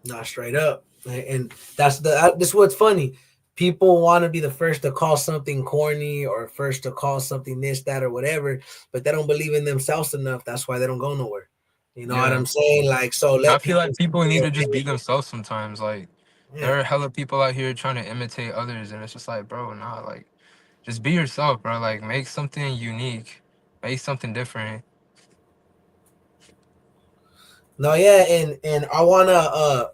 Not straight up. And this is what's funny. People want to be the first to call something corny or first to call something this, that, or whatever, but they don't believe in themselves enough. That's why they don't go nowhere. You know what Yeah, I'm saying? Like, so I let feel people like speak people need their to just be opinion. themselves sometimes. Like, Yeah. there are hella people out here trying to imitate others, and it's just like, bro, nah, like, just be yourself, bro. Like make something unique, make something different. No, yeah, and I wanna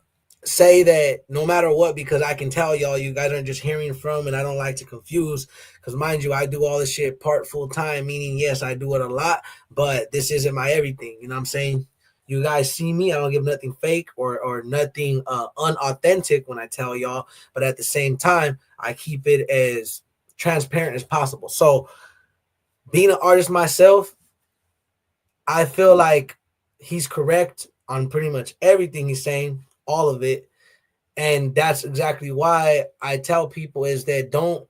say that no matter what, because I can tell y'all, you guys aren't just hearing from, and I don't like to confuse, because mind you, I do all this shit part full time, meaning yes, I do it a lot, but this isn't my everything. You know what I'm saying? You guys see me, I don't give nothing fake or nothing unauthentic when I tell y'all, but at the same time, I keep it as transparent as possible. So being an artist myself, I feel like he's correct on pretty much everything he's saying, all of it. And that's exactly why I tell people is that don't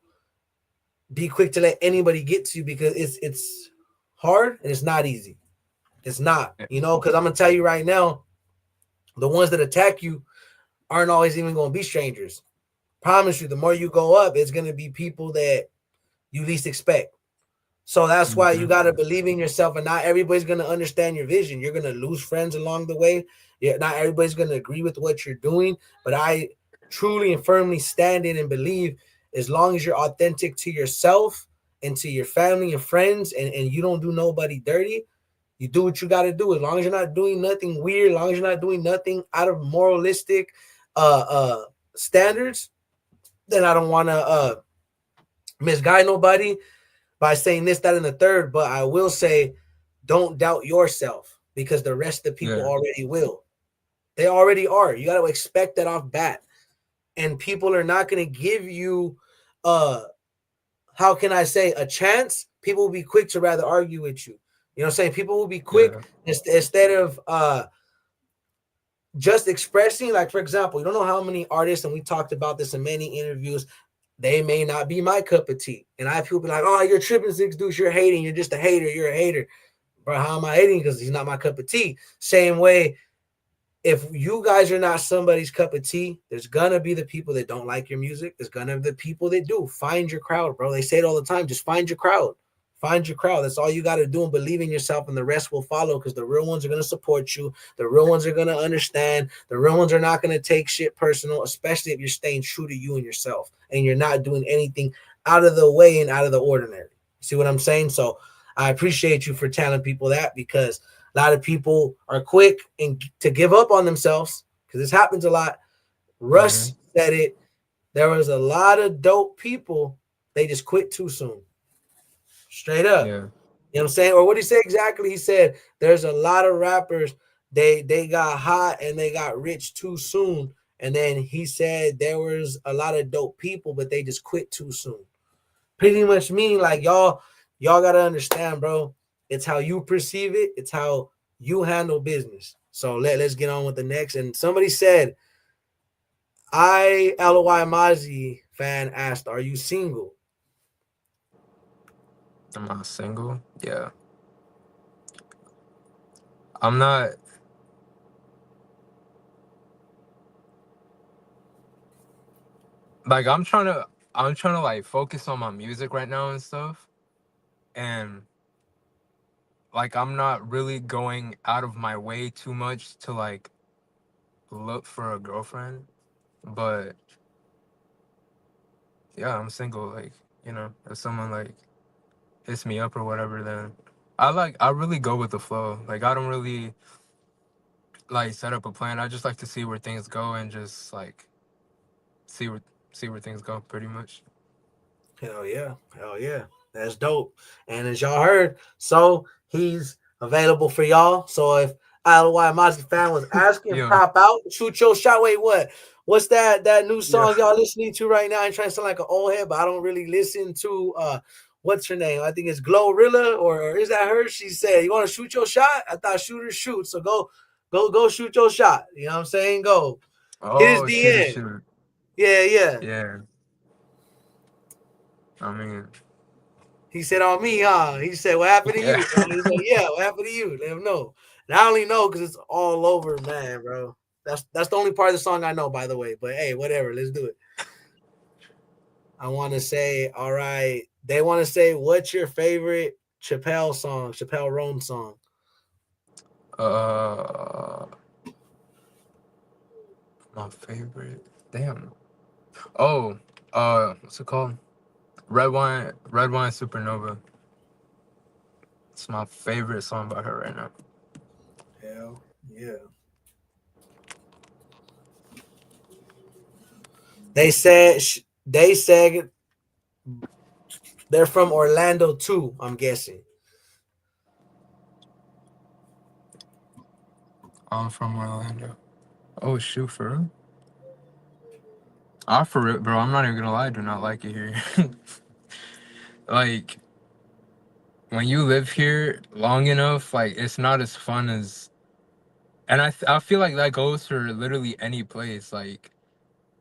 be quick to let anybody get to you, because it's hard and it's not easy. It's not, Yeah, because I'm gonna tell you right now, the ones that attack you aren't always even gonna be strangers. Promise you, the more you go up, it's gonna be people that you least expect. So that's why you hmm got to believe in yourself, and not everybody's going to understand your vision. You're going to lose friends along the way. Yeah, not everybody's going to agree with what you're doing, but I truly and firmly stand in and believe, as long as you're authentic to yourself and to your family and friends, and you don't do nobody dirty, you do what you got to do. As long as you're not doing nothing weird, as long as you're not doing nothing out of moralistic uh, uh, standards, then I don't want to misguide nobody by saying this, that, and the third. But I will say, don't doubt yourself, because the rest of the people yeah, already will. They already are. You got to expect that off bat. And people are not going to give you, uh, how can I say, a chance. People will be quick to rather argue with you. You know what I'm saying? People will be quick yeah, instead of just expressing. Like, for example, you don't know how many artists, and we talked about this in many interviews, they may not be my cup of tea. And I have people be like, oh, you're tripping, Six Deuce, you're hating, you're just a hater, you're a hater. Bro, how am I hating? Because he's not my cup of tea. Same way, if you guys are not somebody's cup of tea, there's gonna be the people that don't like your music. There's gonna be the people that do. Find your crowd, bro. They say it all the time. Just find your crowd. Find your crowd. That's all you got to do, and believe in yourself, and the rest will follow, because the real ones are going to support you. The real ones are going to understand. The real ones are not going to take shit personal, especially if you're staying true to you and yourself, and you're not doing anything out of the way and out of the ordinary. See what I'm saying? So I appreciate you for telling people that, because a lot of people are quick and to give up on themselves, because this happens a lot. hmm Russ said it. There was a lot of dope people. They just quit too soon. Straight up. yeah, You know what I'm saying? Or what did he say exactly? He said there's a lot of rappers, they got hot and they got rich too soon. And then he said there was a lot of dope people, but they just quit too soon. Pretty much meaning like y'all gotta understand, bro. It's how you perceive it, it's how you handle business. So let's get on with the next. And somebody said, Ilymazzi fan asked, are you single? am I single? Yeah, I'm not. Like I'm trying to like focus on my music right now and stuff, and like I'm not really going out of my way too much to like look for a girlfriend. But yeah, I'm single. Like, if someone like hits me up or whatever, then I really go with the flow. Like I don't really like set up a plan. I just like to see where things go and just like see where see where things go pretty much. Hell yeah. Hell yeah. That's dope. And as y'all heard, so he's available for y'all. So if Isla Mazzy fan was asking, Yeah, pop out, shoot your shot. Wait, what? What's that new yeah. song y'all listening to right now? I'm trying to sound like an old head, but I don't really listen to what's her name? I think it's Glorilla, or is that her? She said, you want to shoot your shot? I thought shooters shoot. So go shoot your shot. You know what I'm saying? Go. Hit his Oh, shoot, DM. shoot. Yeah, yeah. Yeah. I mean, He said on me, huh? He said, "What happened to yeah. you, bro?" He said, "Yeah, what happened to you?" Let him know. And I only know because it's all over, man, bro. That's the only part of the song I know, by the way. But hey, whatever, let's do it. I want to say, all right. They want to say, what's your favorite Chappelle song? Chappelle Rome song. uh, my favorite. Damn. Oh, what's it called? Red Wine Supernova. It's my favorite song by her right now. Hell yeah. They said they're from Orlando too, I'm guessing. I'm from Orlando. Oh shoot, for real? I for real, bro. I'm not even gonna lie. I do not like it here. Like when you live here long enough, like it's not as fun as. And I feel like that goes for literally any place. Like,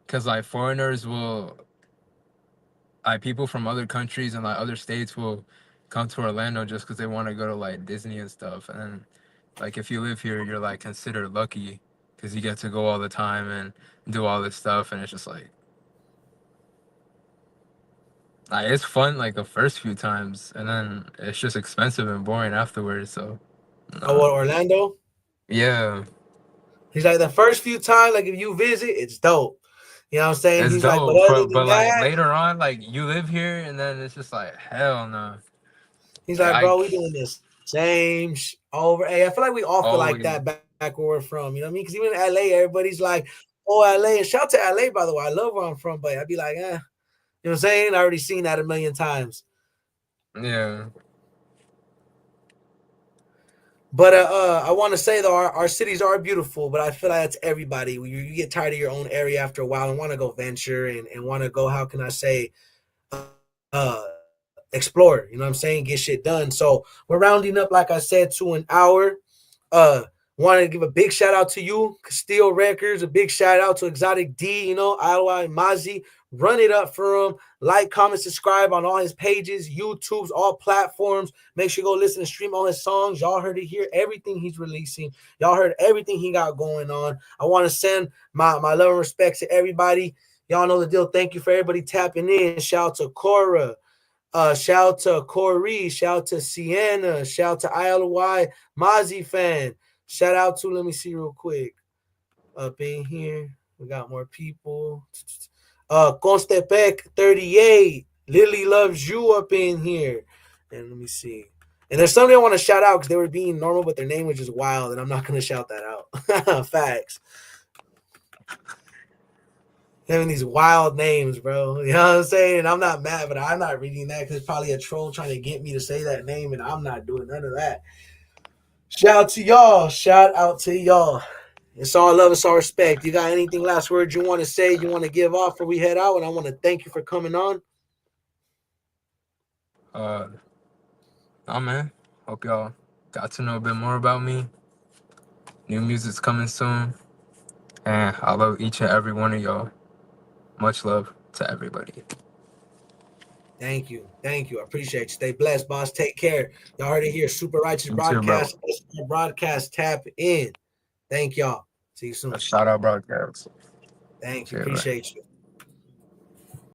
cause like foreigners will, like people from other countries and like other states will come to Orlando just because they want to go to like Disney and stuff. And then, like if you live here, you're like considered lucky because you get to go all the time and do all this stuff. And it's just like it's fun like the first few times, and then it's just expensive and boring afterwards. So, Oh, nah. what, Orlando? Yeah, He's like, the first few times, like if you visit, it's dope. You know what I'm saying? it's He's like, but dope. other than But like that, later on, like you live here, and then it's just like hell no. he's like, I bro, we doing the same over. Hey, I feel like we all feel like always that back where we're from. You know what I mean? Because even in LA, everybody's like, oh, LA. And shout out to LA, by the way. I love where I'm from, but I'd be like, You know what I'm saying? I already seen that a million times. yeah. But I want to say though, our cities are beautiful, but I feel like that's everybody. You get tired of your own area after a while and want to go venture and want to go. How can I say? Explore. You know what I'm saying? Get shit done. So we're rounding up, like I said, to an hour. Uh, Want to give a big shout out to you, Castile Records. A big shout out to Exotic D. You know, Ilymazzi. Run it up for him. Like, comment, subscribe on all his pages, YouTube's, all platforms. Make sure you go listen and stream all his songs. Y'all heard it here. Everything he's releasing. Y'all heard everything he got going on. I want to send my love and respect to everybody. Y'all know the deal. Thank you for everybody tapping in. Shout out to Cora. Shout out to Corey. Shout out to Sienna. Shout out to ILY Mozzie fan. Shout out to, let me see real quick. Up in here, we got more people. Constepec 38. Lily loves you up in here. And let me see. And there's somebody I want to shout out because they were being normal, but their name was just wild, and I'm not going to shout that out. Facts. Having these wild names, bro. You know what I'm saying? And I'm not mad, but I'm not reading that because it's probably a troll trying to get me to say that name, and I'm not doing none of that. Shout out to y'all. Shout out to y'all. It's all love, it's all respect. You got anything last words you want to say, you want to give off before we head out? And I want to thank you for coming on. Uh, nah, man. Hope y'all got to know a bit more about me. New music's coming soon, and I love each and every one of y'all. Much love to everybody. Thank you. Thank you. I appreciate you. Stay blessed, boss. Take care. Y'all heard it here. Super Righteous You too, bro. Broadcast. Tap in. Thank y'all. See you A soon. shout out broadcast. Thank you. Yeah, bro. Appreciate you.